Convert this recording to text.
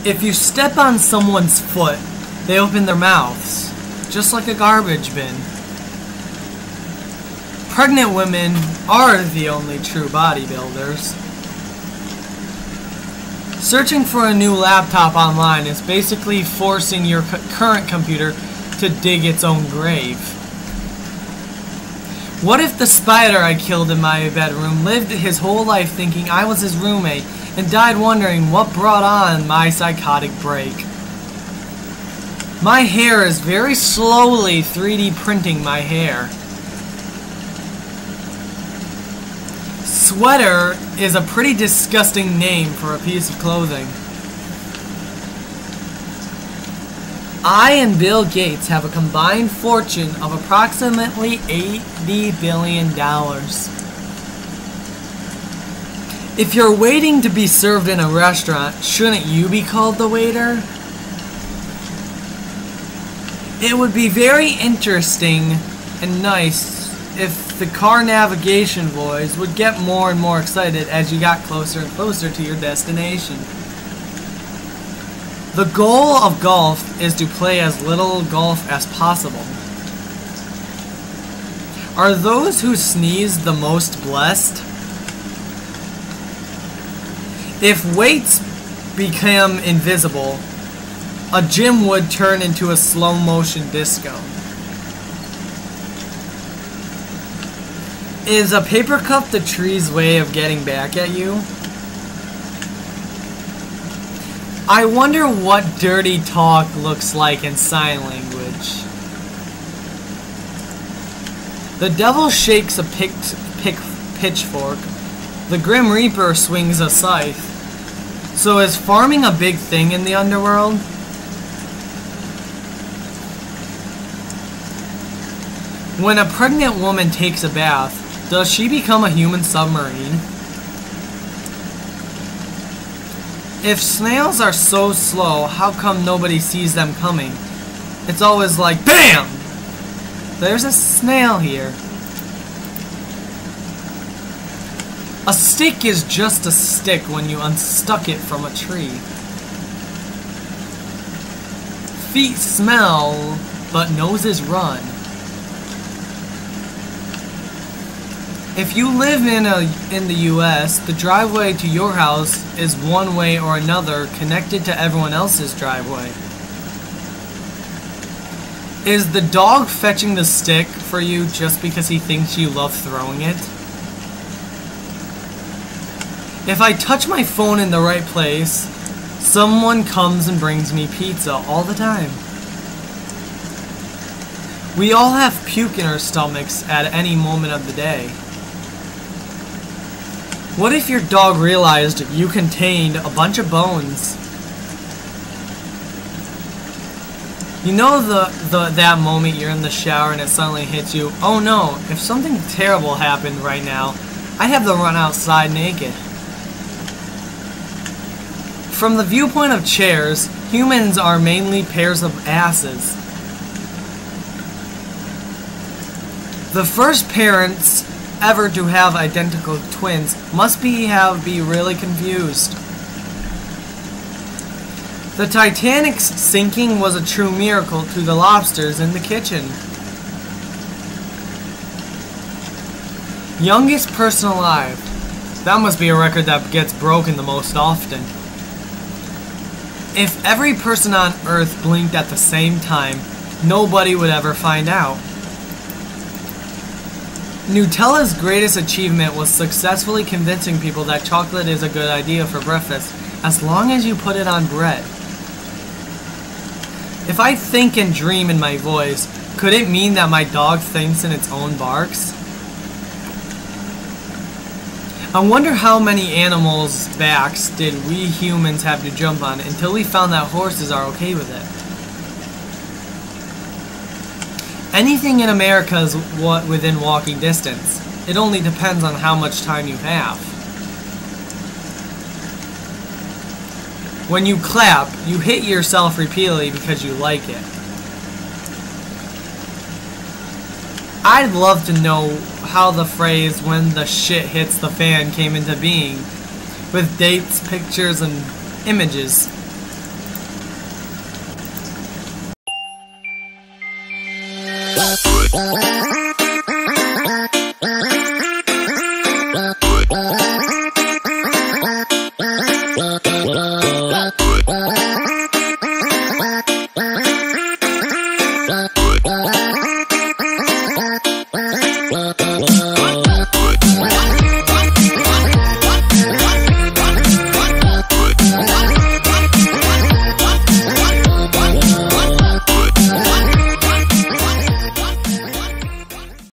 If you step on someone's foot, they open their mouths, just like a garbage bin. Pregnant women are the only true bodybuilders. Searching for a new laptop online is basically forcing your current computer to dig its own grave. What if the spider I killed in my bedroom lived his whole life thinking I was his roommate and died wondering what brought on my psychotic break? My hair is very slowly 3D printing my hair. Sweater is a pretty disgusting name for a piece of clothing. I and Bill Gates have a combined fortune of approximately $80 billion. If you're waiting to be served in a restaurant, shouldn't you be called the waiter? It would be very interesting and nice if the car navigation boys would get more and more excited as you got closer and closer to your destination. The goal of golf is to play as little golf as possible. Are those who sneeze the most blessed? If weights become invisible, a gym would turn into a slow motion disco. Is a paper cup the tree's way of getting back at you? I wonder what dirty talk looks like in sign language. The devil shakes a pitchfork. The Grim Reaper swings a scythe. So is farming a big thing in the underworld? When a pregnant woman takes a bath, does she become a human submarine? If snails are so slow, how come nobody sees them coming? It's always like, BAM! There's a snail here. A stick is just a stick when you unstuck it from a tree. Feet smell, but noses run. If you live in the US, the driveway to your house is one way or another connected to everyone else's driveway. Is the dog fetching the stick for you just because he thinks you love throwing it? If I touch my phone in the right place, someone comes and brings me pizza all the time. We all have puke in our stomachs at any moment of the day. What if your dog realized you contained a bunch of bones? You know that moment you're in the shower and it suddenly hits you, oh no, if something terrible happened right now, I'd have to run outside naked. From the viewpoint of chairs, humans are mainly pairs of asses. The first parents ever to have identical twins must be really confused. The Titanic's sinking was a true miracle to the lobsters in the kitchen. Youngest person alive. That must be a record that gets broken the most often. If every person on Earth blinked at the same time, nobody would ever find out. Nutella's greatest achievement was successfully convincing people that chocolate is a good idea for breakfast, as long as you put it on bread. If I think and dream in my voice, could it mean that my dog thinks in its own barks? I wonder how many animals' backs did we humans have to jump on until we found that horses are okay with it. Anything in America is within walking distance. It only depends on how much time you have. When you clap, you hit yourself repeatedly because you like it. I'd love to know how the phrase "when the shit hits the fan" came into being, with dates, pictures, and images. Bye.